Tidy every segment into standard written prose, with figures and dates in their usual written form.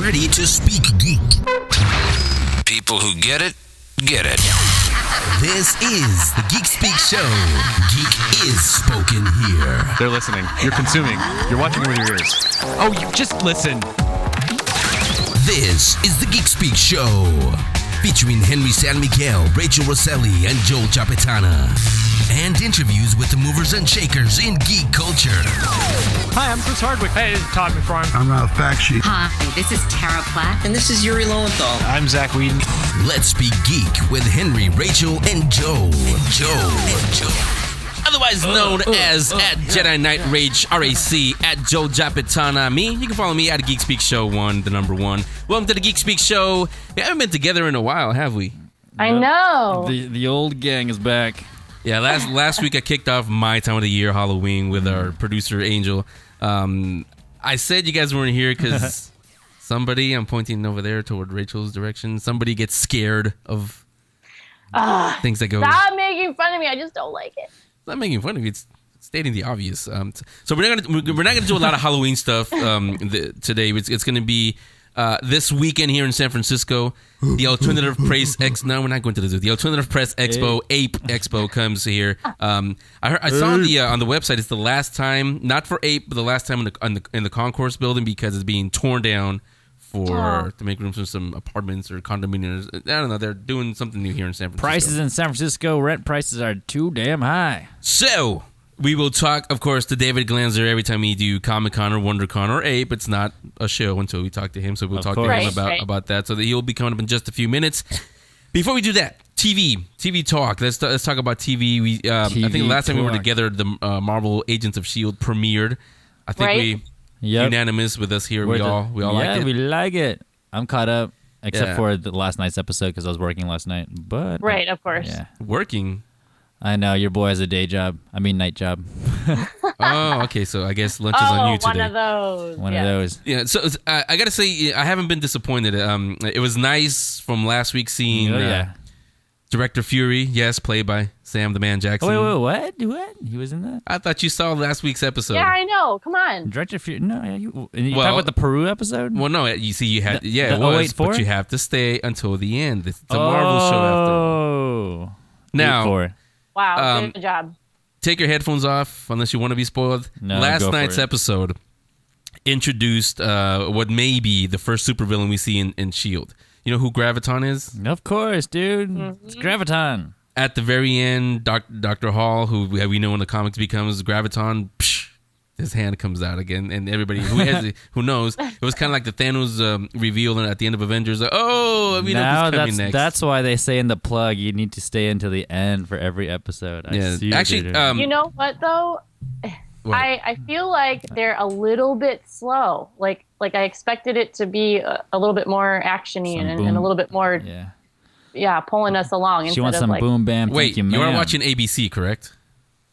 ready to speak geek. People who get it, get it. This is the Geek Speak Show. Geek is spoken here. They're listening. You're consuming. You're watching with your ears. Oh, you just listen. This is the Geek Speak Show, featuring Henry San Miguel, Rachel Rosselli, and Joel Chapetana, and interviews with the movers and shakers in geek culture. Hi, I'm Chris Hardwick. Hey, this is Todd McFarlane. I'm Ralph Bakshi. Hi, this is Tara Platt. And this is Yuri Lowenthal. I'm Zach Whedon. Let's Speak Geek with Henry, Rachel, and Joe. Otherwise known as at Jedi Knight Rage RAC, at Joel Japetana. Me, you can follow me at Geek Speak Show 1, the number 1. Welcome to the Geek Speak Show. We haven't been together in a while, have we? I know. The old gang is back. Yeah, last week I kicked off my time of the year, Halloween, with our producer Angel. I said you guys weren't here because somebody, I'm pointing over there toward Rachel's direction, somebody gets scared of things that go. Stop making fun of me. I just don't like it. It's not making fun of you. It's stating the obvious. So we're not gonna do a lot of Halloween stuff today. It's gonna be this weekend here in San Francisco. The Alternative Press Expo. No, we're not going to the zoo. The Alternative Press Expo, APE Expo, comes here. I saw on the website it's the last time, not for APE, but the last time in the concourse building because it's being torn down to make room for some apartments or condominiums. I don't know. They're doing something new here in San Francisco. Prices in San Francisco, rent prices are too damn high. So we will talk, of course, to David Glanzer every time we do Comic-Con or WonderCon or APE. It's not a show until we talk to him, so we'll talk to him about that. So that he'll be coming up in just a few minutes. Before we do that, TV talk. Let's talk about TV. I think last time we were together, the Marvel Agents of S.H.I.E.L.D. premiered. I think we unanimous with us here. We all like it. Yeah, we like it. I'm caught up, except for the last night's episode because I was working last night. But right, of course. Yeah. Working. I know, your boy has a day job. I mean, night job. Oh, okay. So I guess lunch is on you today. One of those. One of those. Yeah. So I got to say, I haven't been disappointed. It was nice from last week seeing Director Fury, yes, played by Sam the Man Jackson. Wait, what? He was in that? I thought you saw last week's episode. Yeah, I know. Come on. Director Fury? No, you talking about the Peru episode? Well, no, you see, you had, it was, 084? but you have to stay until the end. It's a Marvel show after. Oh. Now, wow, good job. Take your headphones off unless you want to be spoiled. No, last night's episode introduced what may be the first supervillain we see in S.H.I.E.L.D. You know who Graviton is? Of course, dude. Mm-hmm. It's Graviton. At the very end, Dr. Hall, who we know in the comics becomes Graviton, his hand comes out again, and everybody who knows, it was kind of like the Thanos reveal at the end of Avengers. Like, we know who's coming next. That's why they say in the plug you need to stay until the end for every episode. Actually, you know what though? What? I feel like they're a little bit slow. Like I expected it to be a little bit more actiony and a little bit more, pulling us along. She wants some boom bam. Wait, you are watching ABC, correct?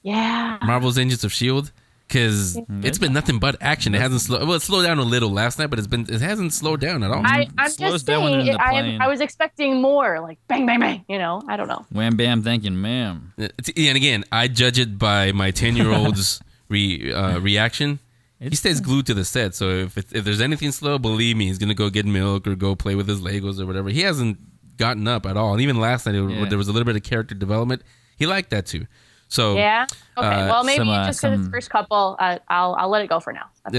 Yeah. Marvel's Agents of S.H.I.E.L.D. Because it's been nothing but action. It hasn't slowed. Well, it slowed down a little last night, but it hasn't slowed down at all. I'm just saying. I was expecting more, like bang, bang, bang. I don't know. Wham bam, thank you, ma'am. And again, I judge it by my 10-year-old's reaction. He stays glued to the set, so if there's anything slow, believe me, he's gonna go get milk or go play with his Legos or whatever. He hasn't gotten up at all. And even last night, there was a little bit of character development. He liked that too. So yeah, okay. Well, maybe just because it's first couple, I'll let it go for now. But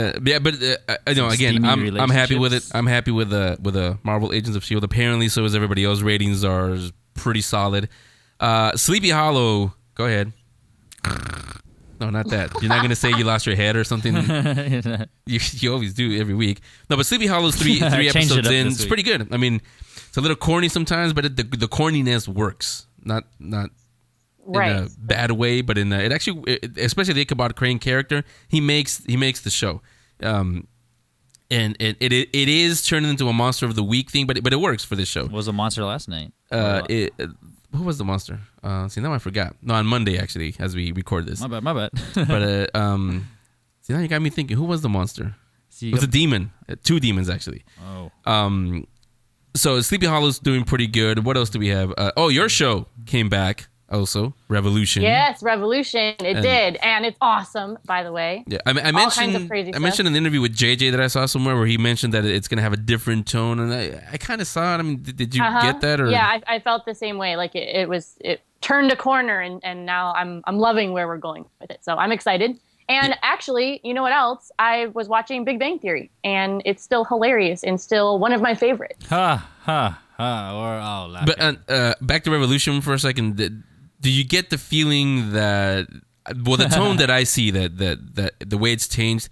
again, I'm happy with it. I'm happy with the Marvel Agents of S.H.I.E.L.D. Apparently, so is everybody else. Ratings are pretty solid. Sleepy Hollow, go ahead. No, not that. You're not going to say you lost your head or something? You always do every week. No, but Sleepy Hollow's three episodes in. It's pretty good. I mean, it's a little corny sometimes, but the corniness works. Not in a bad way, but it actually, especially the Ichabod Crane character, he makes the show. And it is turning into a Monster of the Week thing, but it works for this show. What was a monster last night? Who was the monster? See, now I forgot. No, on Monday, actually, as we record this. My bad. But, see, now you got me thinking, who was the monster? It was a demon. 2 demons, actually. Oh. So Sleepy Hollow's doing pretty good. What else do we have? Your show came back. also Revolution. Yes, Revolution. It did, and it's awesome. By the way. Yeah, I mentioned. All kinds of crazy stuff. Mentioned an interview with JJ that I saw somewhere where he mentioned that it's going to have a different tone, and I kind of saw it. I mean, did you get that? Or? Yeah, I felt the same way. Like it turned a corner, and now I'm loving where we're going with it. So I'm excited. And actually, you know what else? I was watching Big Bang Theory, and it's still hilarious and still one of my favorites. Ha ha ha! We're all laughing. But back to Revolution for a second. Do you get the feeling that, well, the tone that I see, that the way it's changed,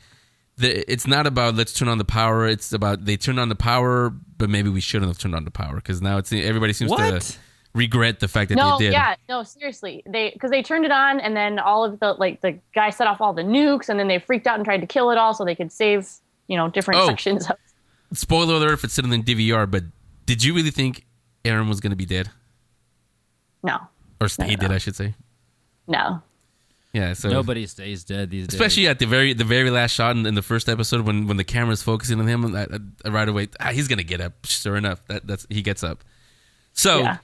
it's not about let's turn on the power. It's about they turned on the power, but maybe we shouldn't have turned on the power because now everybody seems to regret the fact that they did. No, seriously. Because they turned it on, and then all of the guy set off all the nukes, and then they freaked out and tried to kill it all so they could save, different sections of. Spoiler alert if it's sitting in DVR, but did you really think Aaron was going to be dead? No. Or stay dead, I should say. No. Yeah, so nobody stays dead these days. Especially at the very last shot in the first episode when the camera's focusing on him, right away, he's going to get up. Sure enough, he gets up. So. Yeah.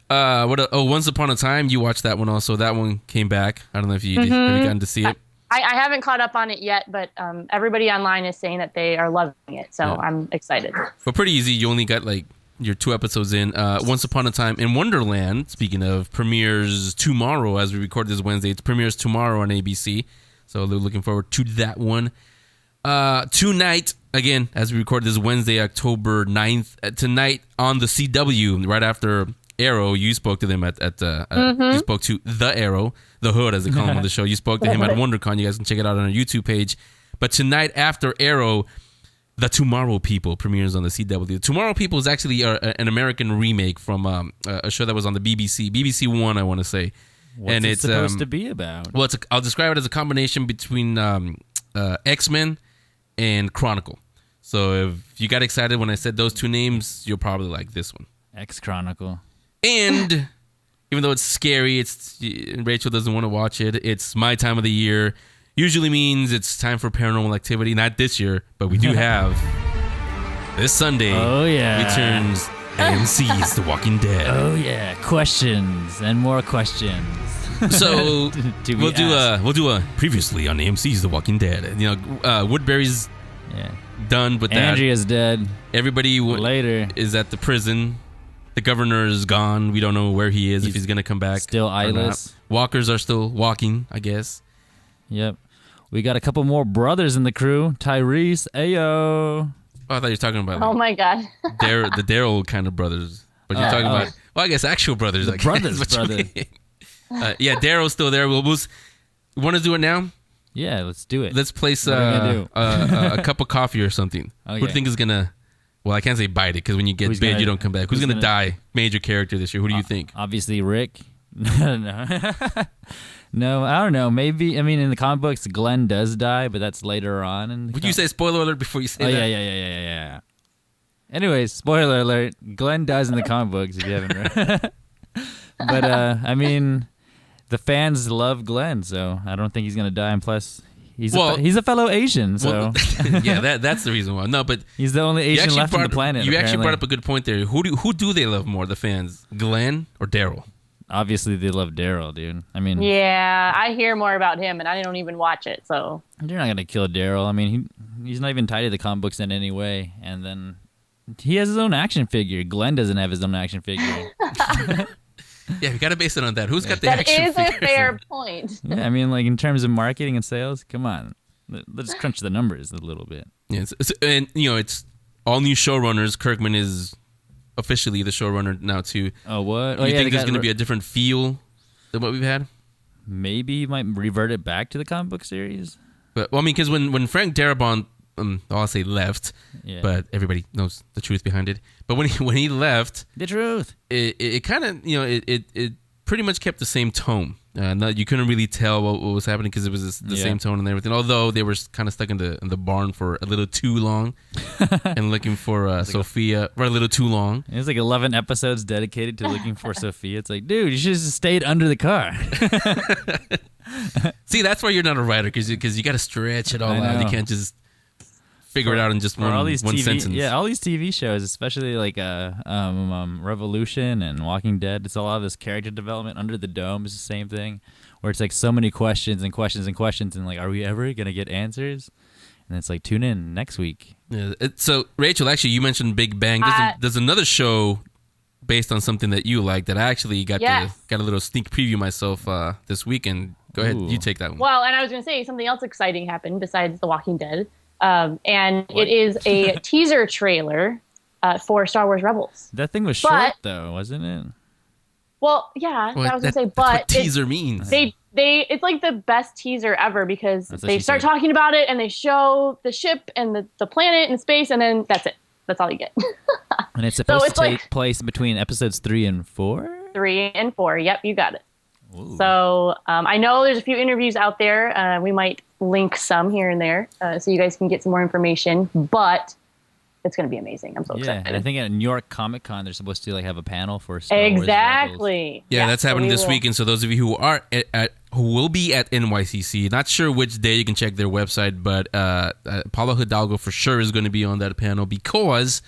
Once Upon a Time, you watched that one also. That one came back. I don't know if you have you gotten to see it. I haven't caught up on it yet, but everybody online is saying that they are loving it, so I'm excited. But pretty easy. You only got your 2 episodes in. Once Upon a Time in Wonderland, speaking of, premieres tomorrow as we record this Wednesday. It premieres tomorrow on ABC, so we're looking forward to that one. Tonight, again, as we record this Wednesday, October 9th, tonight on the CW, right after Arrow, you spoke to them you spoke to the Arrow, the Hood as they call him on the show. You spoke to him at WonderCon. You guys can check it out on our YouTube page. But tonight after Arrow, The Tomorrow People premieres on the CW. The Tomorrow People is actually an American remake from a show that was on the BBC One, I want to say. What's it supposed to be about? Well, I'll describe it as a combination between X-Men and Chronicle. So if you got excited when I said those 2 names, you'll probably like this one. X-Chronicle. And even though it's scary, Rachel doesn't want to watch it. It's my time of the year. Usually means it's time for Paranormal Activity. Not this year, but we do have this Sunday. Oh yeah, returns AMC's The Walking Dead. Oh yeah, questions and more questions. So we'll do a previously on AMC's The Walking Dead. Woodbury's done with that. Andrea's dead. Everybody later is at the prison. The governor is gone. We don't know where he is, if he's going to come back. Still eyeless. Walkers are still walking, I guess. Yep. We got a couple more brothers in the crew. Tyrese, Ayo. Oh, I thought you were talking about oh my God. the Daryl kind of brothers. But you're talking about, I guess actual brothers. The brothers. Yeah, Daryl's still there. You want to do it now? Yeah, let's do it. Let's place a cup of coffee or something. Okay. Who do you think is going to... Well, I can't say bite it because when you get bit, you don't come back. Who's going to die? Major character this year. Who do you think? Obviously, Rick. No. No, I don't know. Maybe, in the comic books, Glenn does die, but that's later on. Would you say spoiler alert before you say that? Yeah. Anyways, spoiler alert. Glenn dies in the comic books if you haven't read. But, the fans love Glenn, so I don't think he's going to die. And plus... He's a fellow Asian, so yeah, that's the reason why. No, but he's the only Asian left on the planet. You actually brought up a good point there. Who do they love more, the fans, Glenn or Daryl? Obviously, they love Daryl, dude. Yeah, I hear more about him, and I don't even watch it. So you're not gonna kill Daryl. He's not even tied to the comic books in any way. And then he has his own action figure. Glenn doesn't have his own action figure. Yeah, we got to base it on that. Who's got the action figures? That is a fair point. Yeah, in terms of marketing and sales, come on. Let's crunch the numbers a little bit. Yeah, it's all new showrunners. Kirkman is officially the showrunner now, too. Oh, what? You think there's going to be a different feel than what we've had? Maybe he might revert it back to the comic book series. But because when Frank Darabont, I'll say left, but everybody knows the truth behind it. But when he left, the truth, it kind of it pretty much kept the same tone. You couldn't really tell what was happening because it was the same tone and everything. Although they were kind of stuck in the barn for a little too long and looking for Sophia for a little too long. It was 11 episodes dedicated to looking for Sophia. It's like, dude, you should have just stayed under the car. See, that's why you're not a writer because you got to stretch it all out. You can't just figure it out in just one sentence. Yeah, all these TV shows, especially like Revolution and Walking Dead, it's a lot of this character development. Under the Dome is the same thing, where it's like so many questions and questions and questions, and like, are we ever gonna get answers? And it's like, tune in next week. Yeah. So Rachel, actually, you mentioned Big Bang. There's another show based on something that you like that I actually got a little sneak preview myself this weekend. Go ahead, you take that one. Well, and I was going to say something else exciting happened besides The Walking Dead, and it is a teaser trailer for Star Wars Rebels. That thing was short, though, wasn't it? Well, yeah, I was going to say, but that's what teaser means. It's like the best teaser ever because they start talking about it and they show the ship and the planet and space, and then that's it. That's all you get. And it's supposed to take place between episodes 3 and 4? 3 and 4. Yep, you got it. Ooh. So I know there's a few interviews out there. We might link some here and there so you guys can get some more information. But it's going to be amazing. I'm so excited. And I think at New York Comic Con, they're supposed to have a panel for Star Wars Exactly. Yeah, that's happening this weekend. So those of you who are who will be at NYCC, not sure which day, you can check their website, but Paulo Hidalgo for sure is going to be on that panel because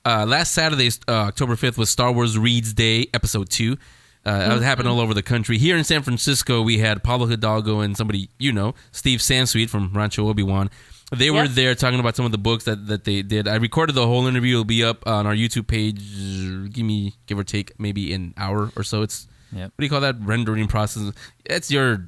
last Saturday, October 5th, was Star Wars Reads Day, Episode 2. It happened all over the country. Here in San Francisco, we had Paulo Hidalgo and somebody, Steve Sansweet from Rancho Obi-Wan. They were there talking about some of the books that they did. I recorded the whole interview. It'll be up on our YouTube page. Give or take, maybe an hour or so. It's what do you call that? Rendering process. It's your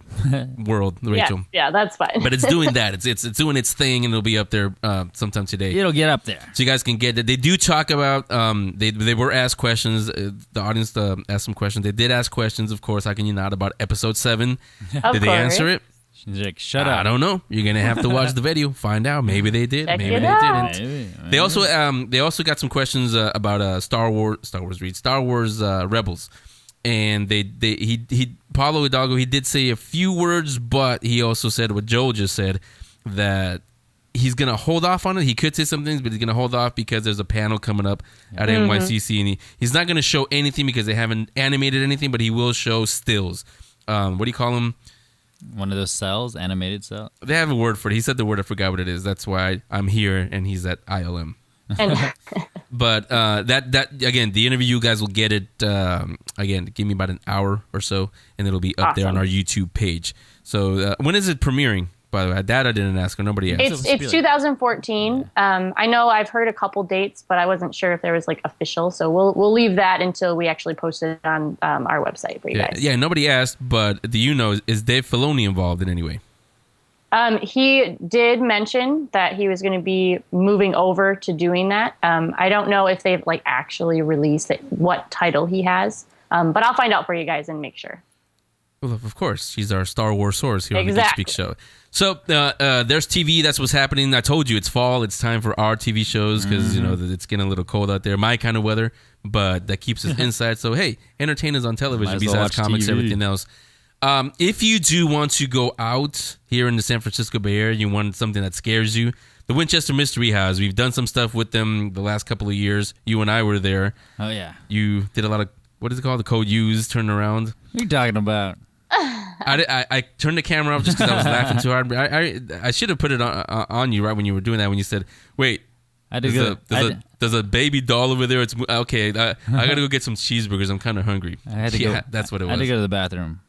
world, Rachel. Yeah, that's fine. But it's doing that. It's doing its thing, and it'll be up there sometime today. It'll get up there, so you guys can get it. They do talk about. They were asked questions. The audience asked some questions. They did ask questions, of course. How can you not, about Episode 7? Did they answer it? She's like, shut up. I don't know. You're gonna have to watch the video, find out. Maybe they did. Maybe they didn't. Maybe. They also got some questions about Star Wars Rebels, and Paulo Hidalgo, he did say a few words, but he also said what Joel just said, that he's gonna hold off on it. He could say some things, but he's gonna hold off because there's a panel coming up at NYCC, and he's not gonna show anything because they haven't animated anything, but he will show stills. What do you call them? One of those cells, animated cell. They have a word for it. He said the word. I forgot what it is. That's why I'm here, and he's at ILM. But that again, the interview, you guys will get it. Again, give me about an hour or so, and it'll be up there on our YouTube page. So when is it premiering? By the way, that I didn't ask, or nobody asked. It's 2014. I know I've heard a couple dates, but I wasn't sure if there was like official. So we'll leave that until we actually post it on our website for you guys. Yeah, nobody asked, but do you know, is Dave Filoni involved in any way? He did mention that he was going to be moving over to doing that. I don't know if they've like actually released what title he has, but I'll find out for you guys and make sure. Well, of course, she's our Star Wars source here on the Geek Speak show. So there's TV. That's what's happening. I told you it's fall. It's time for our TV shows because it's getting a little cold out there. My kind of weather, but that keeps us inside. So hey, entertain us on television besides comics, everything else. If you do want to go out here in the San Francisco Bay Area, you want something that scares you, the Winchester Mystery House. We've done some stuff with them the last couple of years. You and I were there. Oh yeah. You did a lot of, what is it called? The code U's, turn around. What are you talking about? I turned the camera off just because I was laughing too hard. I should have put it on you right when you were doing that, when you said, wait, there's a baby doll over there. It's okay. I got to go get some cheeseburgers. I'm kind of hungry. That's what it was. I had to go to the bathroom.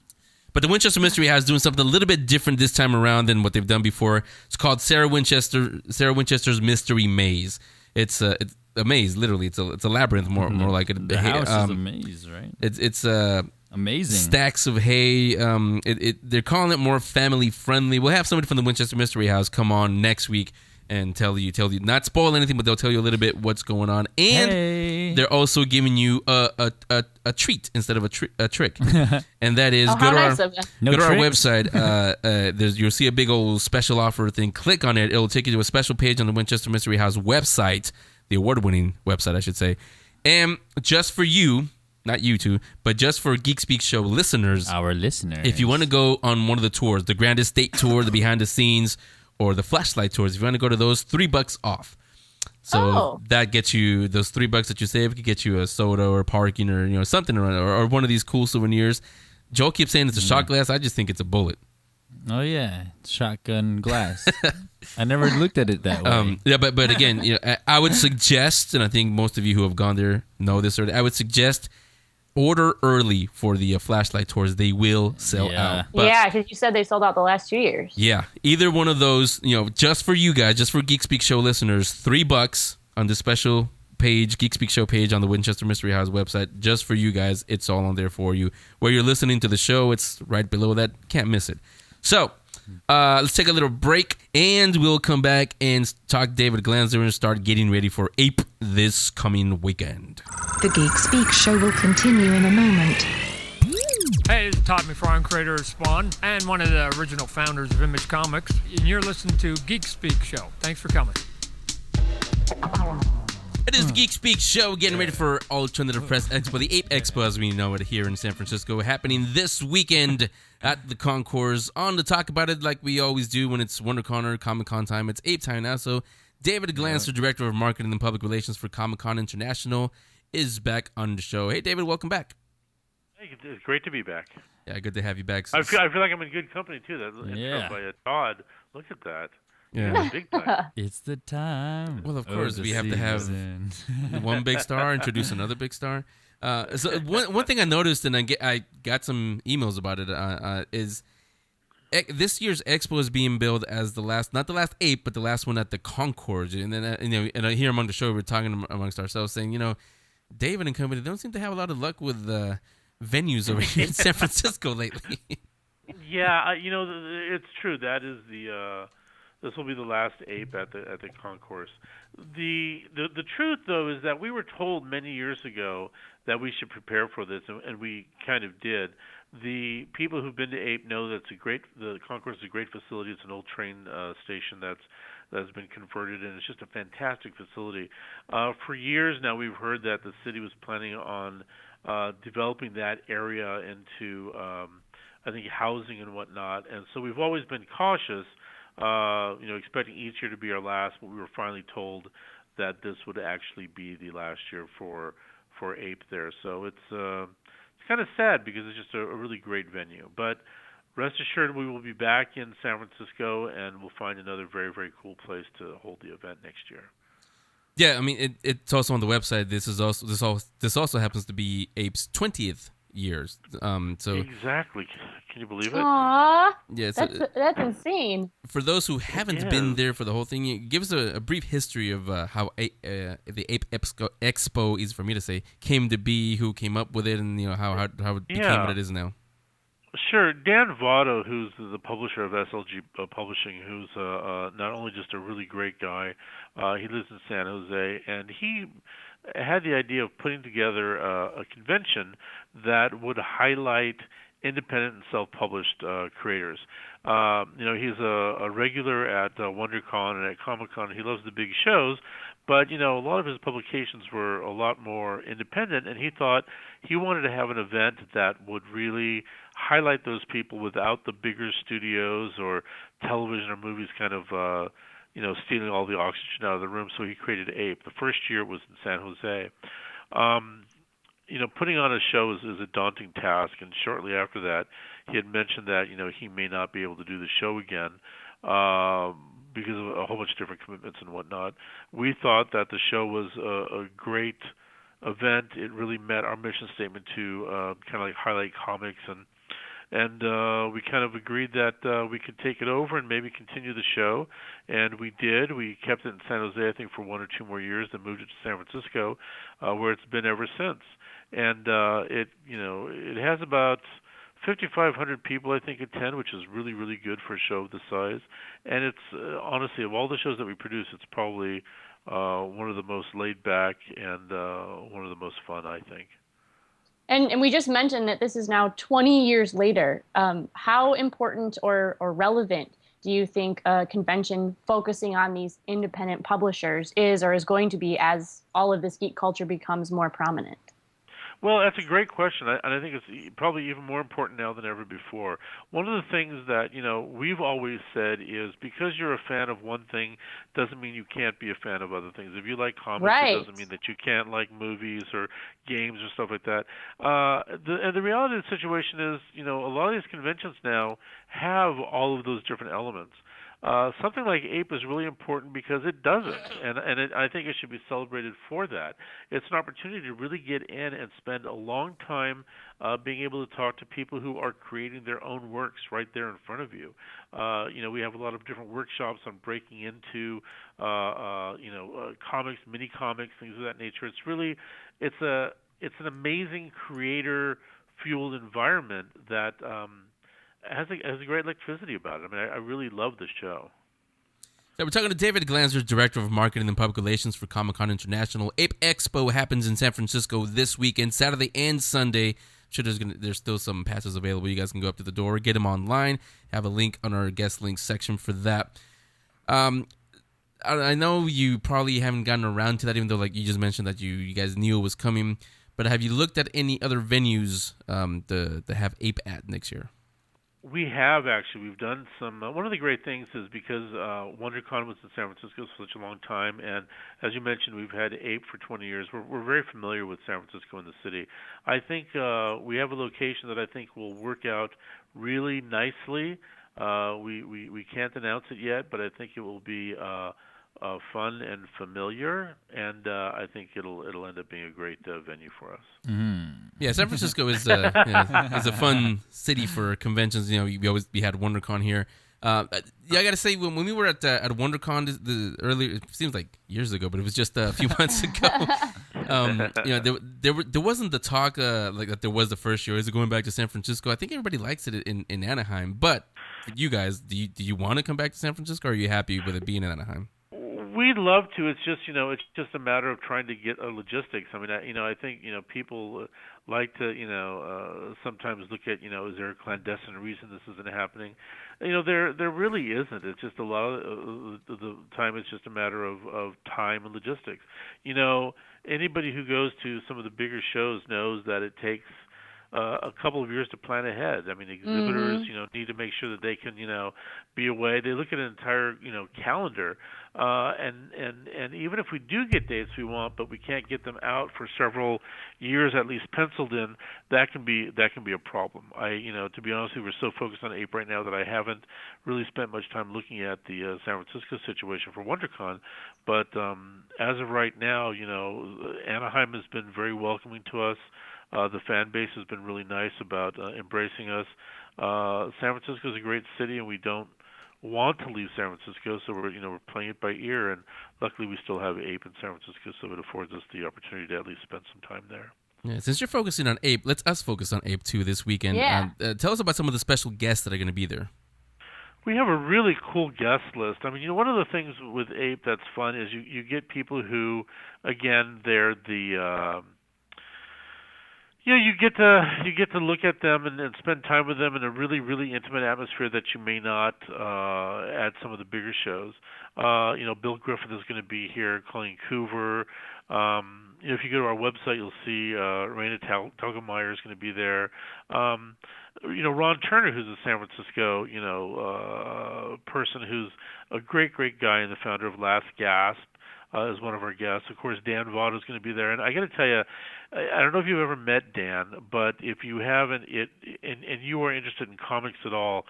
But the Winchester Mystery House is doing something a little bit different this time around than what they've done before. It's called Sarah Winchester's Mystery Maze. It's a maze, literally. It's a labyrinth, more like it. The house is a maze, right? It's amazing stacks of hay. They're calling it more family friendly. We'll have somebody from the Winchester Mystery House come on next week and tell you, not spoil anything, but they'll tell you a little bit what's going on. And they're also giving you a treat instead of a trick, and that is go to our website. You'll see a big old special offer thing. Click on it. It'll take you to a special page on the Winchester Mystery House website, the award-winning website, I should say. And just for you. Not you two, but just for Geek Speak show listeners. Our listeners. If you want to go on one of the tours, the Grand Estate tour, the behind the scenes, or the flashlight tours, if you want to go to those, $3 off. So that gets you, those $3 that you save could get you a soda or parking or something or one of these cool souvenirs. Joel keeps saying it's a shot glass. I just think it's a bullet. Oh yeah, shotgun glass. I never looked at it that way. Yeah, but again, I would suggest, and I think most of you who have gone there know this already. I would suggest order early for the flashlight tours. They will sell out. But, because you said they sold out the last 2 years. Yeah, either one of those. Just for you guys, just for Geek Speak Show listeners, $3 on the special page, Geek Speak Show page on the Winchester Mystery House website. Just for you guys, it's all on there for you. Where you're listening to the show, it's right below that. Can't miss it. So, let's take a little break, and we'll come back and talk David Glanzer and start getting ready for APE this coming weekend. The Geek Speak show will continue in a moment. Hey, this is Todd McFarlane, creator of Spawn, and one of the original founders of Image Comics, and you're listening to Geek Speak Show. Thanks for coming. It is the Geek Speak Show, getting ready for Alternative Press Expo, the APE Expo as we know it here in San Francisco, happening this weekend at the concourse. On to talk about it like we always do when it's WonderCon or Comic-Con time. It's APE time now, so David Glanzer, Director of Marketing and Public Relations for Comic-Con International, is back on the show. Hey, David, welcome back. Hey, it's great to be back. Yeah, good to have you back. I feel like I'm in good company, too. That intro by Todd. Look at that. Yeah. Big time. It's the time. Well, of course, we have to have one big star, introduce another big star. So one thing I noticed, and I got some emails about it, is this year's expo is being billed as not the last APE, but the last one at the Concourse. And then and I hear among the show, we're talking amongst ourselves, saying, David and company, they don't seem to have a lot of luck with venues over here in San Francisco lately. Yeah, it's true. That is this will be the last APE at the concourse. The truth, though, is that we were told many years ago that we should prepare for this, and we kind of did. The people who've been to APE know that the concourse is a great facility. It's an old train station that's been converted, and it's just a fantastic facility. For years now, we've heard that the city was planning on developing that area into, I think, housing and whatnot. And so we've always been cautious. Expecting each year to be our last, but we were finally told that this would actually be the last year for APE there. So it's kind of sad because it's just a really great venue. But rest assured, we will be back in San Francisco, and we'll find another very, very cool place to hold the event next year. Yeah, I mean it's also on the website. This also happens to be APE's 20th years. So exactly. Can you believe it? Aww. Yeah, that's insane. For those who haven't been there for the whole thing, give us a brief history of how the APE Expo, easy for me to say, came to be, who came up with it, and how it became what it is now. Sure. Dan Votto, who's the publisher of SLG Publishing, who's not only just a really great guy, he lives in San Jose, and he had the idea of putting together a convention that would highlight independent and self-published creators. He's a regular at WonderCon and at Comic-Con. He loves the big shows, but a lot of his publications were a lot more independent, and he thought he wanted to have an event that would really highlight those people without the bigger studios or television or movies kind of stealing all the oxygen out of the room. So he created APE. The first year it was in San Jose. Putting on a show is a daunting task, and shortly after that, he had mentioned that he may not be able to do the show again because of a whole bunch of different commitments and whatnot. We thought that the show was a great event. It really met our mission statement to kind of like highlight comics, and we kind of agreed that we could take it over and maybe continue the show, and we did. We kept it in San Jose, I think, for 1 or 2 more years, then moved it to San Francisco, where it's been ever since. And it has about 5,500 people, I think, attend, which is really, really good for a show of this size. And it's honestly, of all the shows that we produce, it's probably one of the most laid back and one of the most fun, I think. And we just mentioned that this is now 20 years later. How important or relevant do you think a convention focusing on these independent publishers is or is going to be as all of this geek culture becomes more prominent? Well, that's a great question, and I think it's probably even more important now than ever before. One of the things that we've always said is because you're a fan of one thing doesn't mean you can't be a fan of other things. If you like comics, right. It doesn't mean that you can't like movies or games or stuff like that. And the reality of the situation is, a lot of these conventions now have all of those different elements. Something like APE is really important because it doesn't, and I think it should be celebrated for that. It's an opportunity to really get in and spend a long time being able to talk to people who are creating their own works right there in front of you. We have a lot of different workshops on breaking into, comics, mini comics, things of that nature. It's an amazing creator-fueled environment that has a great electricity about it. I mean, I really love this show. So we're talking to David Glanzer, Director of Marketing and Public Relations for Comic-Con International. APE Expo happens in San Francisco this weekend, Saturday and Sunday. I'm sure there's still some passes available. You guys can go up to the door, get them online. Have a link on our guest links section for that. I know you probably haven't gotten around to that, even though, like you just mentioned, that you guys knew it was coming. But have you looked at any other venues to have APE at next year? We have, actually. We've done some. One of the great things is because WonderCon was in San Francisco for such a long time, and as you mentioned, we've had APE for 20 years. We're very familiar with San Francisco and the city. I think we have a location that I think will work out really nicely. We can't announce it yet, but I think it will be fun and familiar, and I think it'll end up being a great venue for us. Mm-hmm. Yeah, San Francisco is is a fun city for conventions. We had WonderCon here. I gotta say, when we were at WonderCon earlier, it seems like years ago, but it was just a few months ago. There wasn't the talk like that there was the first year. Is it going back to San Francisco? I think everybody likes it in Anaheim. But for you guys, do you want to come back to San Francisco, or are you happy with it being in Anaheim? We'd love to. It's just a matter of trying to get logistics. I mean, I think people like to sometimes look at is there a clandestine reason this isn't happening? There really isn't. It's just a lot of the time. It's just a matter of time and logistics. Anybody who goes to some of the bigger shows knows that it takes a couple of years to plan ahead. I mean, exhibitors, need to make sure that they can, be away. They look at an entire, calendar, and even if we do get dates we want, but we can't get them out for several years at least penciled in, that can be a problem. To be honest, we're so focused on APE right now that I haven't really spent much time looking at the San Francisco situation for WonderCon. But as of right now, Anaheim has been very welcoming to us. The fan base has been really nice about embracing us. San Francisco is a great city, and we don't want to leave San Francisco, so we're playing it by ear. And luckily, we still have APE in San Francisco, so it affords us the opportunity to at least spend some time there. Yeah, since you're focusing on APE, let's us focus on APE too this weekend. Yeah. Tell us about some of the special guests that are going to be there. We have a really cool guest list. I mean, one of the things with APE that's fun is you get people who, again, they're the you get to look at them and spend time with them in a really, really intimate atmosphere that you may not at some of the bigger shows. Bill Griffith is going to be here, Colleen Coover. If you go to our website, you'll see Raina Telgemeier is going to be there. Ron Turner, who's a San Francisco, person who's a great, great guy and the founder of Last Gasp. Is one of our guests. Of course, Dan Vaught is going to be there. And I got to tell you, I don't know if you've ever met Dan, but if you haven't, and you are interested in comics at all,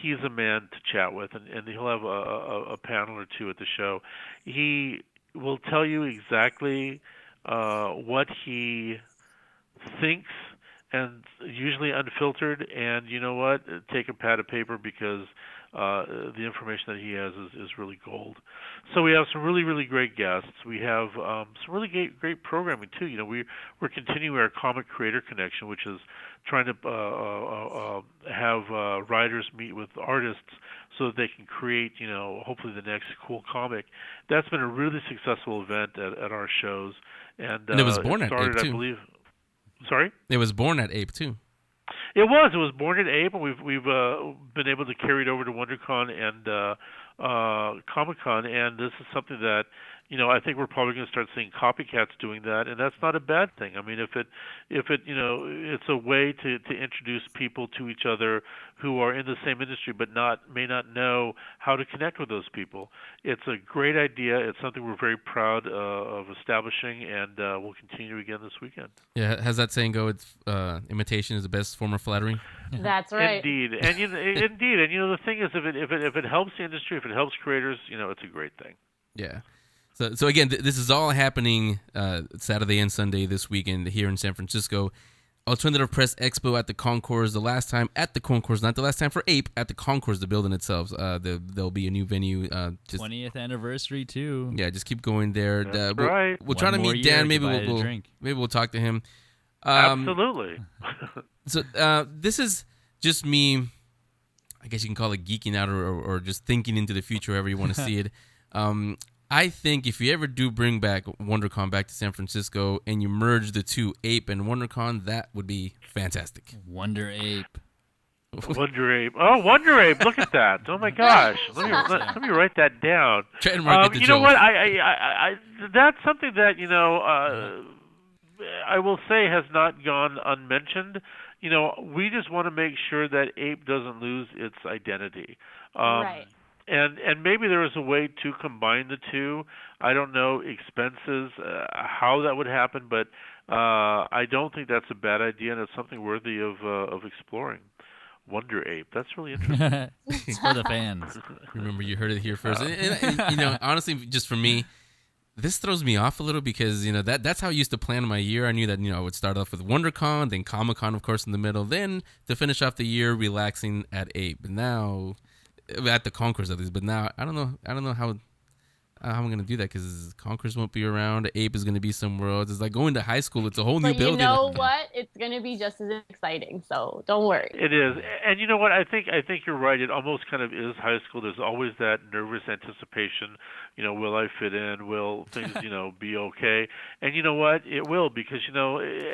he's a man to chat with, and he'll have a panel or two at the show. He will tell you exactly what he thinks, and usually unfiltered. And you know what? Take a pad of paper because the information that he has is really gold. So we have some really, really great guests. We have some really great programming too. We're continuing our Comic Creator Connection, which is trying to have writers meet with artists so that they can create, hopefully the next cool comic. That's been a really successful event at our shows, and it was born at started, APE too. I believe. Sorry? It was born at APE too. It was born at APE, and we've been able to carry it over to WonderCon and Comic-Con, and this is something that I think we're probably going to start seeing copycats doing that, and that's not a bad thing. I mean, if it it's a way to introduce people to each other who are in the same industry but may not know how to connect with those people. It's a great idea. It's something we're very proud of establishing, and we'll continue again this weekend. Yeah, has that saying go? It's imitation is the best form of flattery. That's right. Indeed, and indeed, and the thing is, if it helps the industry, if it helps creators, it's a great thing. Yeah. So again, this is all happening Saturday and Sunday this weekend here in San Francisco. Alternative Press Expo at the Concourse. The last time at the Concourse, not the last time for APE, at the Concourse, the building itself. There'll be a new venue. 20th anniversary too. Yeah, just keep going there. That's right. We'll try to meet Dan. Maybe we'll talk to him. Absolutely. So this is just me. I guess you can call it geeking out or just thinking into the future, however you want to see it. I think if you ever do bring back WonderCon back to San Francisco and you merge the two, APE and WonderCon, that would be fantastic. Wonder Ape. Wonder Ape. Oh, Wonder Ape. Look at that. Oh, my gosh. Let me write that down. Trademark you know what? I that's something that, I will say has not gone unmentioned. We just want to make sure that APE doesn't lose its identity. Right. And maybe there is a way to combine the two. I don't know expenses, how that would happen, but I don't think that's a bad idea, and it's something worthy of exploring. Wonder Ape. That's really interesting. It's for the fans. Remember, you heard it here first. And honestly, just for me, this throws me off a little because that's how I used to plan my year. I knew that I would start off with WonderCon, then Comic-Con, of course, in the middle, then to finish off the year relaxing at APE. But now, at the Concourse at least. But now I don't know how I'm going to do that because Concourse won't be around. APE is going to be somewhere else. It's like going to high school. It's a whole new building. But you know what? It's going to be just as exciting. So don't worry. It is, and you know what? I think you're right. It almost kind of is high school. There's always that nervous anticipation. Will I fit in? Will things be okay? And you know what? It will because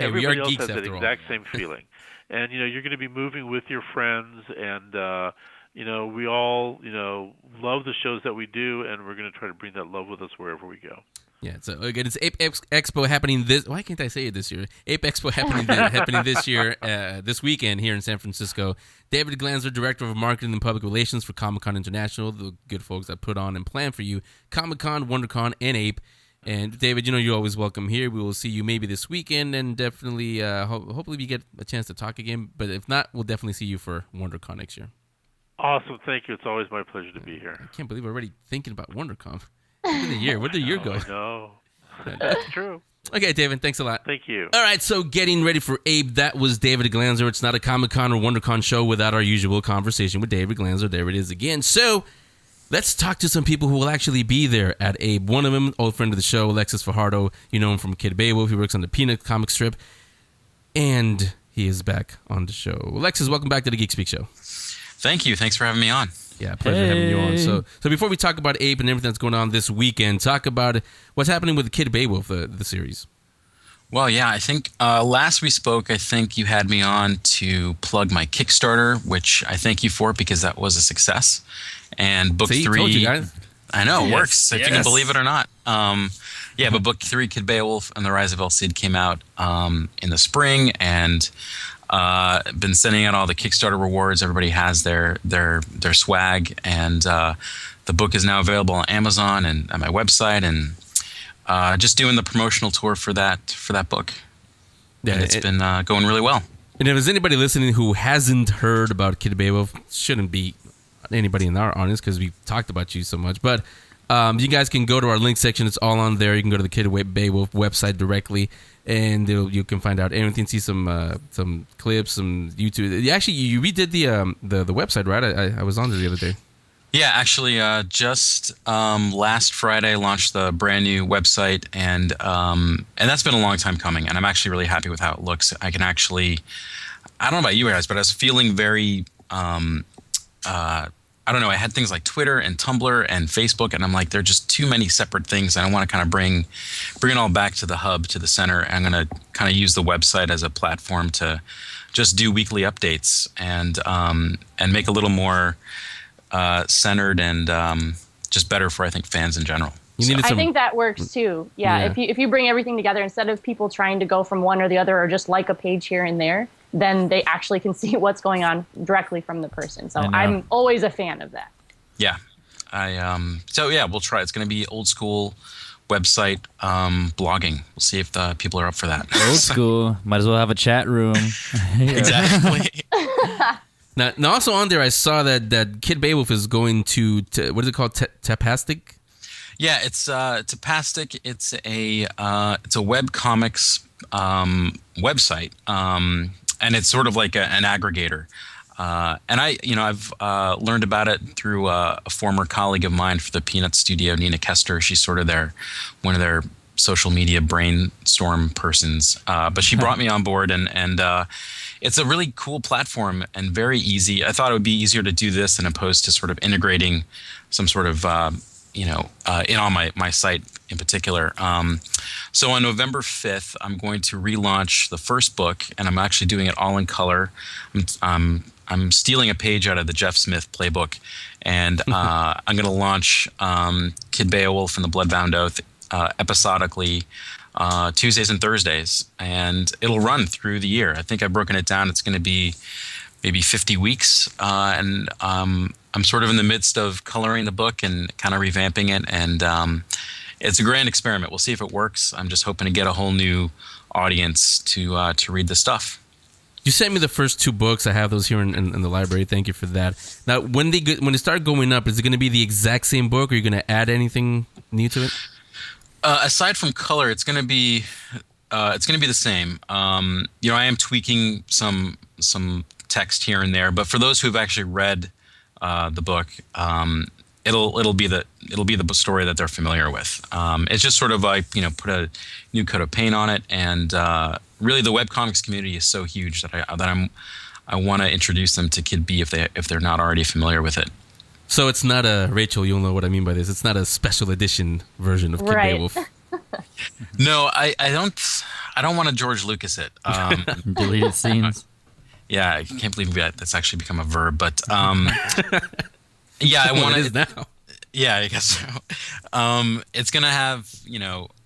everybody else has that exact same feeling. And you're going to be moving with your friends and. We all, love the shows that we do, and we're going to try to bring that love with us wherever we go. Yeah, so again, it's APE Expo happening this. Why can't I say it this year? APE Expo happening this year, this weekend here in San Francisco. David Glanzer, Director of Marketing and Public Relations for Comic-Con International, the good folks that put on and plan for you Comic-Con, WonderCon, and APE. And David, you're always welcome here. We will see you maybe this weekend, and definitely, hopefully, we get a chance to talk again. But if not, we'll definitely see you for WonderCon next year. Awesome, thank you. It's always my pleasure to be here. I can't believe we're already thinking about WonderCon. Where did the year go? I know. That's true. Okay, David, thanks a lot. Thank you. All right, so getting ready for APE, that was David Glanzer. It's not a Comic-Con or WonderCon show without our usual conversation with David Glanzer. There it is again. So let's talk to some people who will actually be there at APE. One of them, old friend of the show, Alexis Fajardo. You know him from Kid Beowulf. He works on the Peanut comic strip. And he is back on the show. Alexis, welcome back to the Geek Speak show. Thank you. Thanks for having me on. Yeah, pleasure having you on. So before we talk about APE and everything that's going on this weekend, talk about what's happening with Kid Beowulf, the series. Well, yeah, I think last we spoke, I think you had me on to plug my Kickstarter, which I thank you for because that was a success. And book 3, told you guys. I know, it works, if you can believe it or not. But book 3, Kid Beowulf and the Rise of El Cid came out in the spring, and been sending out all the Kickstarter rewards. Everybody has their swag, and the book is now available on Amazon and at my website, and just doing the promotional tour for that book. Yeah, and it's been going really well. And if there's anybody listening who hasn't heard about Kid Beowulf, shouldn't be anybody in our audience because we've talked about you so much, but you guys can go to our link section. It's all on there. You can go to the Kid Beowulf website directly, and you can find out everything. See some clips, some YouTube. Actually, you redid the website, right? I was on there the other day. Yeah, actually, just last Friday I launched the brand new website, and that's been a long time coming. And I'm actually really happy with how it looks. I can actually, I don't know about you guys, but I was feeling very. I don't know, I had things like Twitter and Tumblr and Facebook, and I'm like, they're just too many separate things, and I want to kind of bring it all back to the hub, to the center. I'm going to kind of use the website as a platform to just do weekly updates and make a little more centered and just better for, I think, fans in general. I think that works too. Yeah. If you bring everything together, instead of people trying to go from one or the other or just like a page here and there, then they actually can see what's going on directly from the person. So I'm always a fan of that. Yeah. We'll try. It's going to be old school website blogging. We'll see if the people are up for that. Old school. Might as well have a chat room. Exactly. Now, also on there, I saw that Kid Beowulf is going to what is it called? Tapastic? Yeah, it's Tapastic. It's a web comics website, and it's sort of like an aggregator. And I've learned about it through a former colleague of mine for the Peanuts studio, Nina Kester. She's sort of one of their social media brainstorm persons. But she brought me on board, and it's a really cool platform and very easy. I thought it would be easier to do this than opposed to sort of integrating some sort of in on my site in particular. So on November 5th, I'm going to relaunch the first book, and I'm actually doing it all in color. I'm stealing a page out of the Jeff Smith playbook, and I'm going to launch Kid Beowulf and the Bloodbound Oath episodically Tuesdays and Thursdays, and it'll run through the year. I think I've broken it down. It's going to be maybe 50 weeks, and I'm sort of in the midst of coloring the book and kind of revamping it, and it's a grand experiment. We'll see if it works. I'm just hoping to get a whole new audience to read the stuff. You sent me the first 2 books. I have those here in the library. Thank you for that. Now, when they start going up, is it going to be the exact same book, or are you going to add anything new to it? Aside from color, it's going to be the same. I am tweaking some text here and there, but for those who've actually read the book, it'll be the story that they're familiar with. It's just sort of like put a new coat of paint on it, and really the webcomics community is so huge that I want to introduce them to Kid B if they're not already familiar with it. So it's not Rachel, you'll know what I mean by this. It's not a special edition version of Kid Beowulf. No, I don't want to George Lucas it. Deleted scenes. Yeah, I can't believe that's actually become a verb, but yeah, I want it is now. Yeah, I guess so. It's gonna have,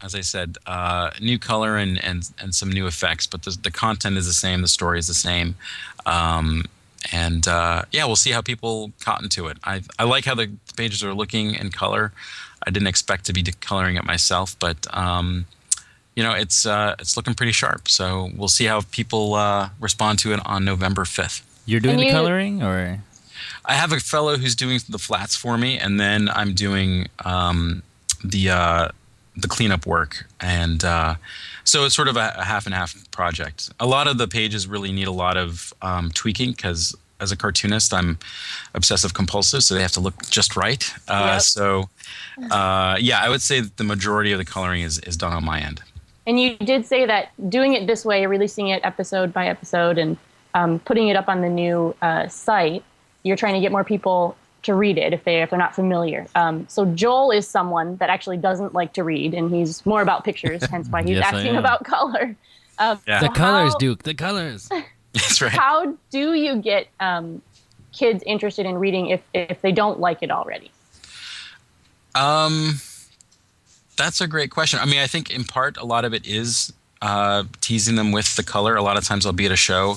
as I said, new color and some new effects, but the content is the same, the story is the same, and we'll see how people cotton to it. I like how the pages are looking in color. I didn't expect to be coloring it myself, but it's looking pretty sharp. So we'll see how people respond to it on November 5th. You're doing the coloring, or? I have a fellow who's doing the flats for me, and then I'm doing the cleanup work, and so it's sort of a half and half project. A lot of the pages really need a lot of tweaking because as a cartoonist, I'm obsessive compulsive, so they have to look just right. Yep. I would say the majority of the coloring is done on my end. And you did say that doing it this way, releasing it episode by episode, and putting it up on the new site, you're trying to get more people to read it if they're not familiar. So Joel is someone that actually doesn't like to read, and he's more about pictures, hence why he's asking about color. The colors, Duke, the colors. That's right. How do you get kids interested in reading if they don't like it already? That's a great question. I mean, I think in part a lot of it is teasing them with the color. A lot of times I'll be at a show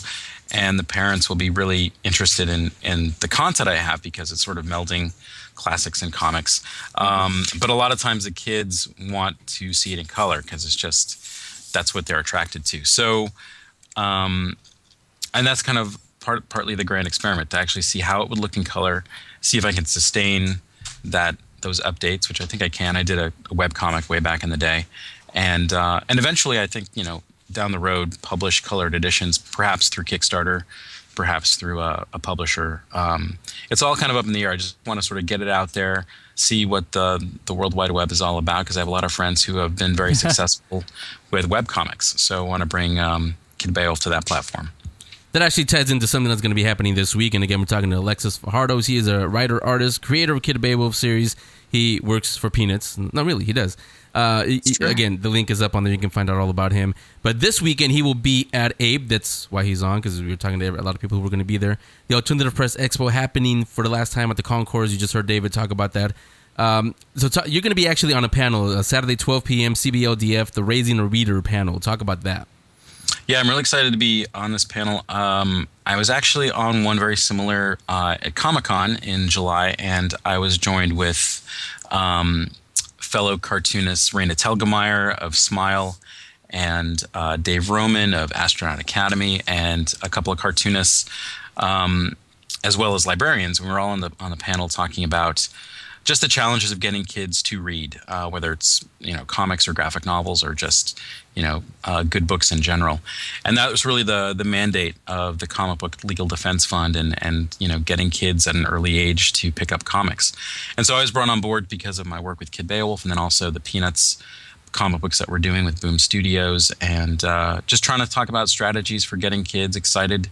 and the parents will be really interested in the content I have because it's sort of melding classics and comics. But a lot of times the kids want to see it in color because it's just, that's what they're attracted to. So, and that's kind of partly the grand experiment, to actually see how it would look in color, see if I can sustain those updates, which I think I can. I did a webcomic way back in the day. And eventually I think, down the road, publish colored editions, perhaps through Kickstarter, perhaps through a publisher. It's all kind of up in the air. I just want to sort of get it out there, see what the World Wide Web is all about, because I have a lot of friends who have been very successful with webcomics. So I want to bring Kid Beowulf to that platform. That actually ties into something that's going to be happening this week. And again, we're talking to Alexis Fajardo. He is a writer, artist, creator of Kid Beowulf series. He works for Peanuts. No, really, he does. Again, the link is up on there. You can find out all about him. But this weekend, he will be at APE. That's why he's on, because we were talking to a lot of people who were going to be there. The Alternative Press Expo happening for the last time at the concourse. You just heard David talk about that. You're going to be actually on a panel Saturday, 12 p.m. CBLDF, the Raising a Reader panel. Talk about that. Yeah, I'm really excited to be on this panel. I was actually on one very similar at Comic-Con in July, and I was joined with fellow cartoonists Raina Telgemeier of Smile and Dave Roman of Astronaut Academy, and a couple of cartoonists, as well as librarians. We were all on the panel talking about just the challenges of getting kids to read, whether it's comics or graphic novels or just good books in general. And that was really the mandate of the Comic Book Legal Defense Fund, and getting kids at an early age to pick up comics. And so I was brought on board because of my work with Kid Beowulf, and then also the Peanuts comic books that we're doing with Boom Studios, and just trying to talk about strategies for getting kids excited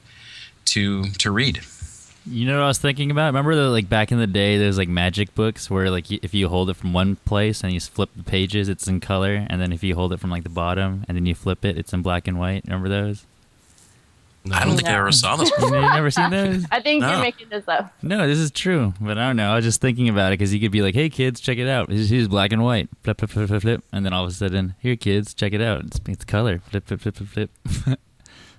to read. You know what I was thinking about? Remember that back in the day, there's magic books where if you hold it from one place and you flip the pages, it's in color, and then if you hold it from the bottom and then you flip it, it's in black and white. Remember those? No. I don't think I ever saw those. You never seen those? I think you're making this up. No, this is true, but I don't know. I was just thinking about it because you could be like, "Hey kids, check it out. Here's black and white. Flip, flip, flip, flip, flip," and then all of a sudden, "Here kids, check it out. It's color. Flip, flip, flip, flip, flip."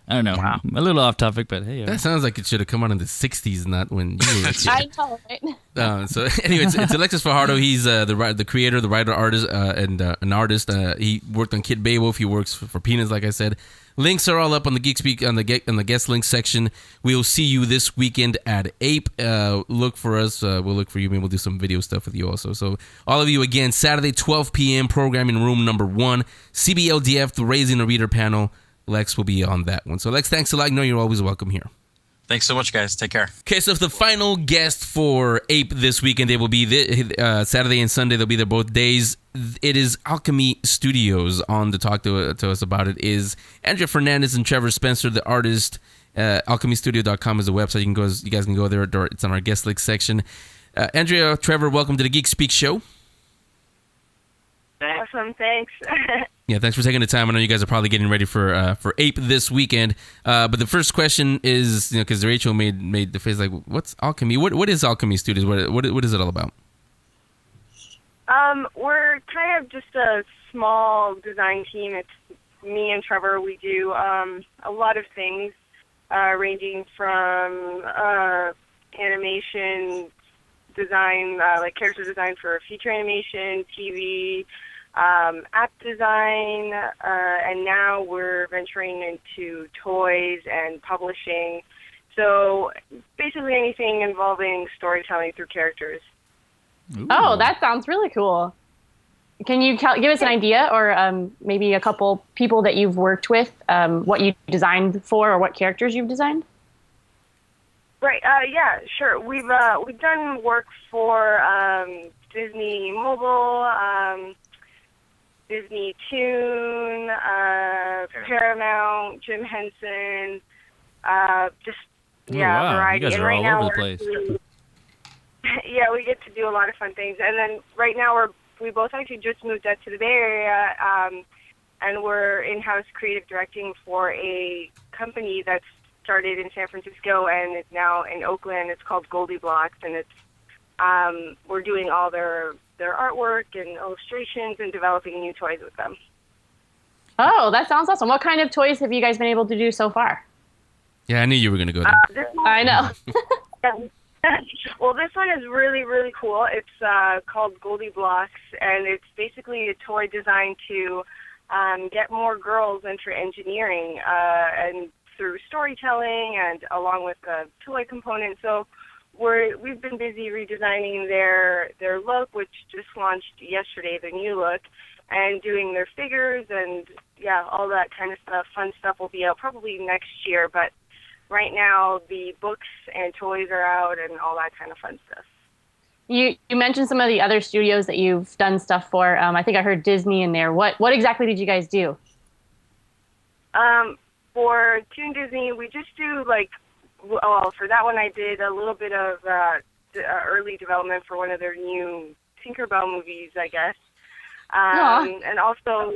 I don't know. Wow. A little off topic, but hey. That sounds like it should have come out in the 60s, not when you were a kid. I know, right? So anyway, it's Alexis Fajardo. He's the creator, the writer, artist, and an artist. He worked on Kid Beowulf. He works for Peanuts, like I said. Links are all up on the Geek Speak on the guest links section. We'll see you this weekend at APE. Look for us. We'll look for you. Maybe we'll do some video stuff with you also. So all of you, again, Saturday, 12 p.m., programming room number 1, CBLDF, the Raising a Reader panel. Lex will be on that one. So Lex, thanks a lot. I know you're always welcome here. Thanks so much, guys. Take care. Okay, so the final guest for APE this weekend, they will be Saturday and Sunday. They'll be there both days. It is Alkemy Studios. On to talk to us about it is Andrea Fernandez and Tevor Spencer, the artist. AlkemyStudio.com is the website. You guys can go there. It's on our guest link section. Andrea, Tevor, welcome to the Geek Speak show. Awesome, thanks. Yeah, thanks for taking the time. I know you guys are probably getting ready for APE this weekend. But the first question is, because Rachel made the face like, "What's Alkemy? What is Alkemy Studios? What is it all about?" We're kind of just a small design team. It's me and Trevor. We do a lot of things, ranging from animation design, like character design for feature animation, TV, app design, and now we're venturing into toys and publishing. So basically anything involving storytelling through characters. Ooh. Oh, that sounds really cool. Can you give us an idea, or maybe a couple people that you've worked with, what you designed for, or what characters you've designed? Right. Yeah. Sure. We've done work for Disney Mobile, Disney Toon, Paramount, Jim Henson. Variety. You guys are and all over the place. Yeah, we get to do a lot of fun things. And then right now we both actually just moved out to the Bay Area, and we're in-house creative directing for a company that's started in San Francisco and it's now in Oakland. It's called Goldie Blocks, and it's we're doing all their artwork and illustrations and developing new toys with them. Oh, that sounds awesome. What kind of toys have you guys been able to do so far? Yeah, I knew you were going to go there. I know. Well, this one is really, really cool. It's called Goldie Blocks, and it's basically a toy designed to get more girls into engineering and through storytelling and along with the toy component. So we've been busy redesigning their look, which just launched yesterday, the new look, and doing their figures and all that kind of stuff. Fun stuff will be out probably next year, but right now the books and toys are out and all that kind of fun stuff. You mentioned some of the other studios that you've done stuff for. I think I heard Disney in there. What exactly did you guys do? For Toon Disney, we just do for that one I did a little bit of early development for one of their new Tinkerbell movies, I guess. And also,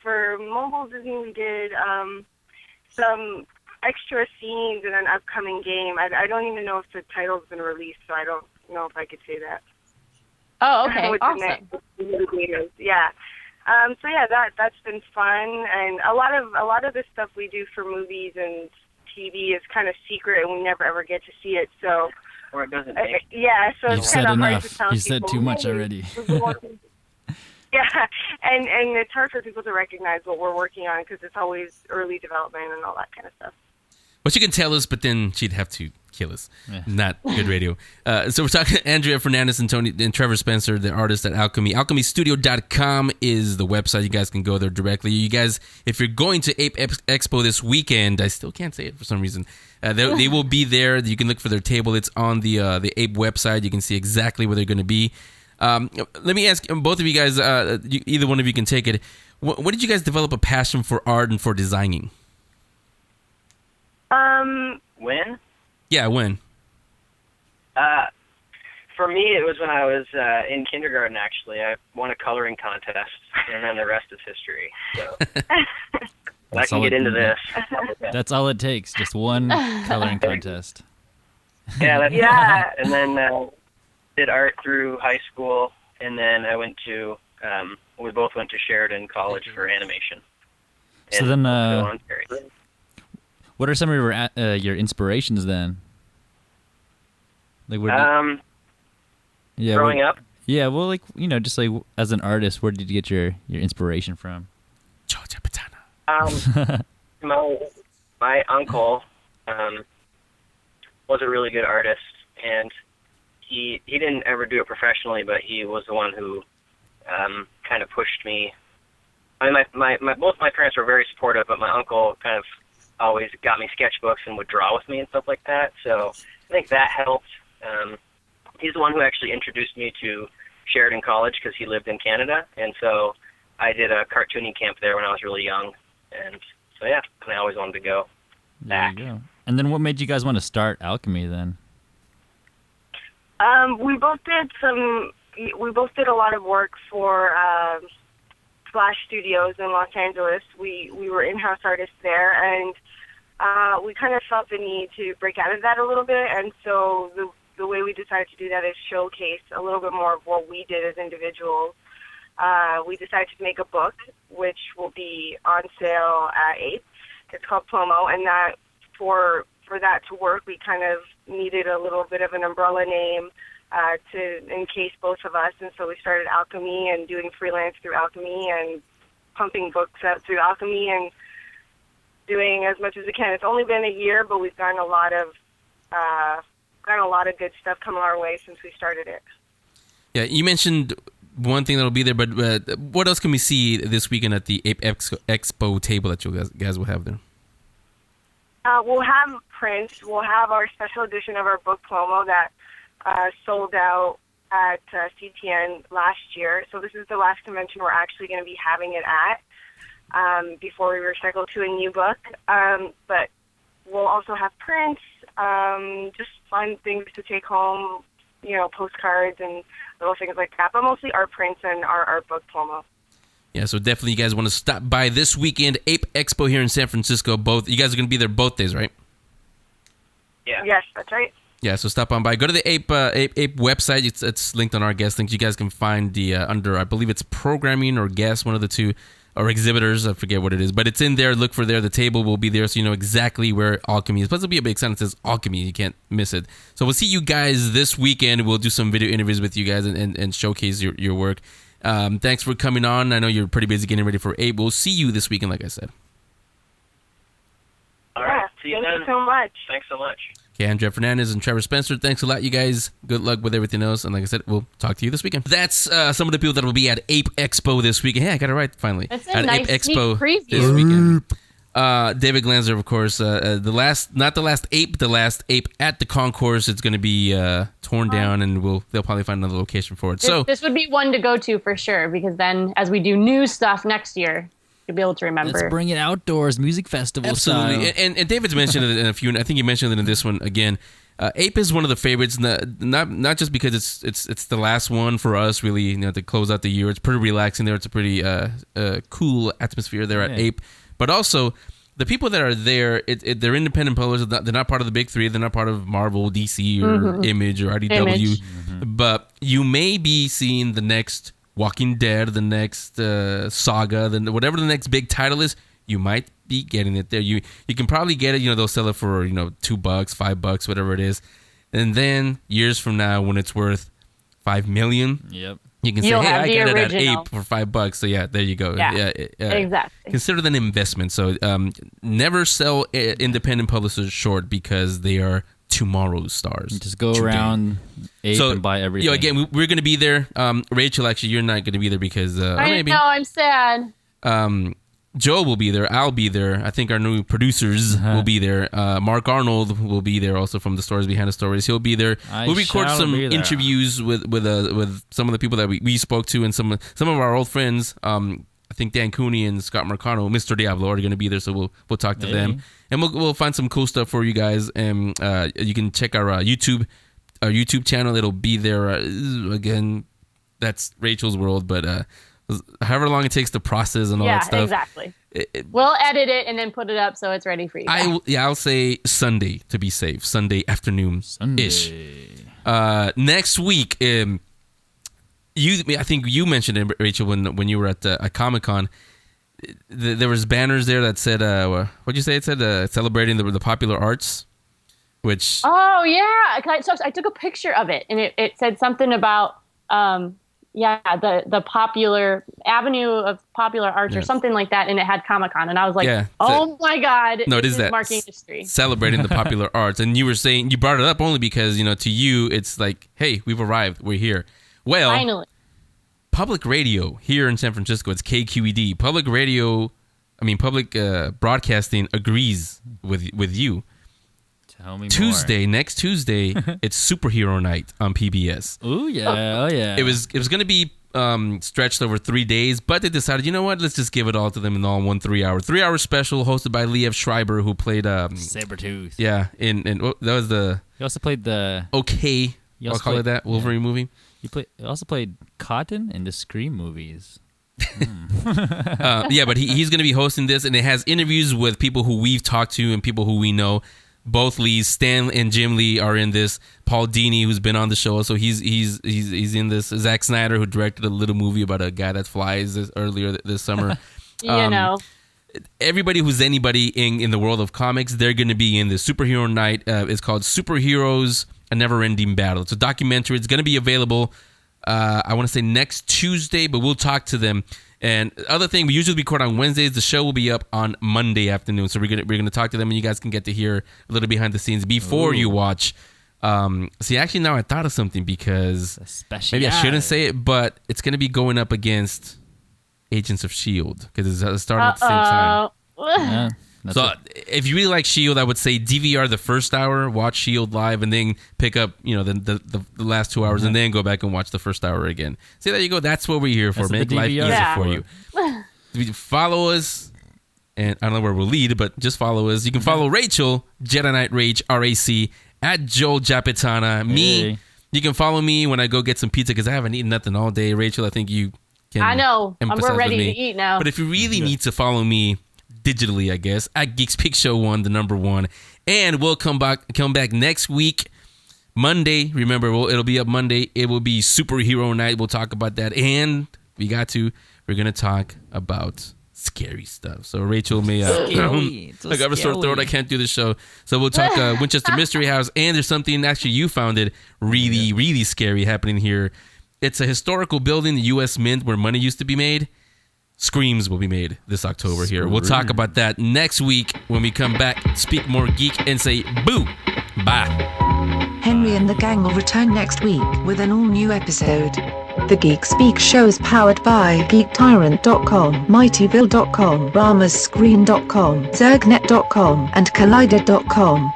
for Mobile Disney we did some extra scenes in an upcoming game. I don't even know if the title's been released, so I don't know if I could say that. Oh, okay, with awesome. The movie theaters. Yeah. So yeah, that's been fun, and a lot of the stuff we do for movies and TV is kind of secret, and we never ever get to see it. So, or it doesn't make. Yeah, so it's kind of hard to tell You said too much already. Yeah, and it's hard for people to recognize what we're working on because it's always early development and all that kind of stuff. Well, she can tell us, but then she'd have to kill us. Yeah. Not good radio. So we're talking to Andrea Fernandez and Tevor Spencer, the artist at Alkemy. AlkemyStudio.com is the website. You guys can go there directly. You guys, if you're going to APE Expo this weekend, I still can't say it for some reason. They will be there. You can look for their table. It's on the APE website. You can see exactly where they're going to be. Let me ask both of you guys, either one of you can take it. When did you guys develop a passion for art and for designing? When? Yeah, when? For me, it was when I was in kindergarten, actually. I won a coloring contest, and then the rest is history. So I can get into this. That's all it takes, just one coloring contest. Yeah, yeah. And then did art through high school, and then I went to, we both went to Sheridan College for animation. So then, what are some of your inspirations then? Like, growing up? Yeah, well, like, just like as an artist, where did you get your inspiration from? Georgia Patana. My uncle was a really good artist, and he didn't ever do it professionally, but he was the one who kind of pushed me. I mean, both my parents were very supportive, but my uncle kind of always got me sketchbooks and would draw with me and stuff like that. So I think that helped. He's the one who actually introduced me to Sheridan College because he lived in Canada, and so I did a cartooning camp there when I was really young, and so yeah, I always wanted to go back. There you go. And then what made you guys want to start Alkemy then? We both did a lot of work for Flash Studios in Los Angeles. We were in-house artists there, and we kind of felt the need to break out of that a little bit, and so the way we decided to do that is showcase a little bit more of what we did as individuals. We decided to make a book, which will be on sale at APE. It's called Plomo, and that for that to work, we kind of needed a little bit of an umbrella name to encase both of us, and so we started Alkemy and doing freelance through Alkemy and pumping books out through Alkemy and doing as much as we can. It's only been a year, but we've gotten a lot of good stuff coming our way since we started it. Yeah, you mentioned one thing that'll be there, but what else can we see this weekend at the APE Expo table that you guys will have there? We'll have prints. We'll have our special edition of our book Plomo that sold out at CTN last year. So this is the last convention we're actually going to be having it at before we recycle to a new book. But we'll also have prints, just fun things to take home, postcards and little things like that. But mostly our prints and our book Plomo. Yeah, so definitely you guys want to stop by this weekend, APE Expo here in San Francisco. You guys are going to be there both days, right? Yeah. Yes, that's right. Yeah, so stop on by. Go to the APE website. It's linked on our guest links. You guys can find the under, I believe it's programming or guest, one of the two, or exhibitors. I forget what it is, but it's in there. Look for there. The table will be there, so you know exactly where Alkemy is. Plus, it'll be a big sign that says Alkemy. You can't miss it. So we'll see you guys this weekend. We'll do some video interviews with you guys and showcase your work. Thanks for coming on. I know you're pretty busy getting ready for APE. We'll see you this weekend, like I said. All right. See you then. Thank you so much. Thanks so much. Okay, Andrea Fernandez and Tevor Spencer, thanks a lot, you guys. Good luck with everything else. And like I said, we'll talk to you this weekend. That's some of the people that will be at APE Expo this weekend. Hey, I got it right, finally. That's a at nice APE Expo preview. this weekend. David Glanzer, of course. Not the last APE, the last APE at the concourse. It's going to be torn down, and they'll probably find another location for it. This would be one to go to for sure, because then as we do new stuff next year, you'll be able to remember. Let's bring it outdoors, music festival Absolutely. style. And David's mentioned it in a few, and I think he mentioned it in this one again. APE is one of the favorites, not just because it's the last one for us, really, to close out the year. It's pretty relaxing there. It's a pretty cool atmosphere there at APE. But also, the people that are there, they're independent publishers. They're not part of the big three. They're not part of Marvel, DC, or Image, or IDW. But you may be seeing the next Walking Dead, the next Saga, whatever the next big title is. You might be getting it there. You can probably get it. They'll sell it for $2, $5, whatever it is. And then years from now, when it's worth $5 million, yep, you can say, "Hey, I got it at APE for $5." So yeah, there you go. Yeah, exactly. Consider it an investment. So never sell independent publishers short because they are tomorrow's stars. Just go around APE and buy everything. Again, we're going to be there. Rachel, actually, you're not going to be there because I know, I'm sad. Joe will be there. I'll be there. I think our new producers will be there. Mark Arnold will be there also from the Stories Behind the Stories. He'll be there. We'll record some interviews with some of the people that we spoke to and some of our old friends. I think Dan Cooney and Scott Marcano, Mr. Diablo, are going to be there, so we'll talk to them. And we'll find some cool stuff for you guys. And you can check our YouTube channel. It'll be there. Again, that's Rachel's world, but however long it takes to process and all that stuff. Yeah, exactly. We'll edit it and then put it up so it's ready for you guys. I'll say Sunday to be safe. Sunday afternoon-ish. Next week, I think you mentioned it, Rachel, when you were at Comic-Con. There was banners there that said, what'd you say it said? Celebrating the popular arts, which... Oh, yeah. I took a picture of it, and it said something about... the popular avenue of popular arts or something like that, and it had Comic-Con, and I was like, "Oh my God!" No, it is that marketing industry celebrating the popular arts, and you were saying you brought it up only because to you it's like, "Hey, we've arrived, we're here." Well, finally, public radio here in San Francisco, it's KQED. Public broadcasting agrees with you. Tell me Tuesday, next Tuesday, it's Superhero Night on PBS. Ooh, yeah, oh yeah. It was going to be stretched over 3 days, but they decided, you know what? Let's just give it all to them in all one 3-hour special hosted by Liev Schreiber, who played Sabretooth. Yeah, that was the. He also played the. Okay, I'll call it that Wolverine movie. He also played Cotton in the Scream movies. But he's going to be hosting this, and it has interviews with people who we've talked to and people who we know. Both Lees, Stan and Jim Lee, are in this. Paul Dini, who's been on the show, so he's in this. Zack Snyder, who directed a little movie about a guy that flies earlier this summer. Everybody who's anybody in the world of comics, they're going to be in this Superhero Night. It's called Superheroes: A Never-Ending Battle. It's a documentary. It's going to be available, I want to say next Tuesday, but we'll talk to them. And other thing, we usually record on Wednesdays. The show will be up on Monday afternoon, so we're gonna talk to them, and you guys can get to hear a little behind the scenes before you watch. See, actually, now I thought of something because maybe I shouldn't say it, but it's gonna be going up against Agents of S.H.I.E.L.D. because it's starting at the same time. Yeah. So if you really like S.H.I.E.L.D., I would say DVR the first hour, watch S.H.I.E.L.D. live, and then pick up the last 2 hours, and then go back and watch the first hour again. See, there you go. That's what we're here for. Make life easier for you. Follow us, and I don't know where we'll lead, but just follow us. You can follow Rachel, Jedi Knight Rage, RAC, at Joel Japitana. Me, you can follow me when I go get some pizza because I haven't eaten nothing all day. Rachel, I think you can. I know. We're ready to eat now. But if you really need to follow me digitally, I guess, at Geek Speak Show 1, the number 1, and we'll come back next week, Monday. Remember, it'll be up Monday. It will be Superhero Night. We'll talk about that, and we're gonna talk about scary stuff. So Rachel may I got a sore throat. I can't do the show. So we'll talk Winchester Mystery House, and there's something actually you found it really, really scary happening here. It's a historical building, the U.S. Mint, where money used to be made. Screams will be made this October here. We'll talk about that next week when we come back, speak more geek, and say boo. Bye. Henry and the gang will return next week with an all-new episode. The Geek Speak Show is powered by GeekTyrant.com, MightyVille.com, RamasScreen.com, Zergnet.com, and Collider.com.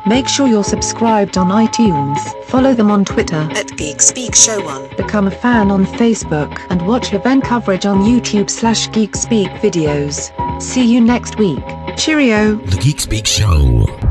Make sure you're subscribed on iTunes, follow them on Twitter at Geek Speak Show 1, become a fan on Facebook, and watch event coverage on YouTube/Geek Speak videos. See you next week. Cheerio. The Geek Speak Show.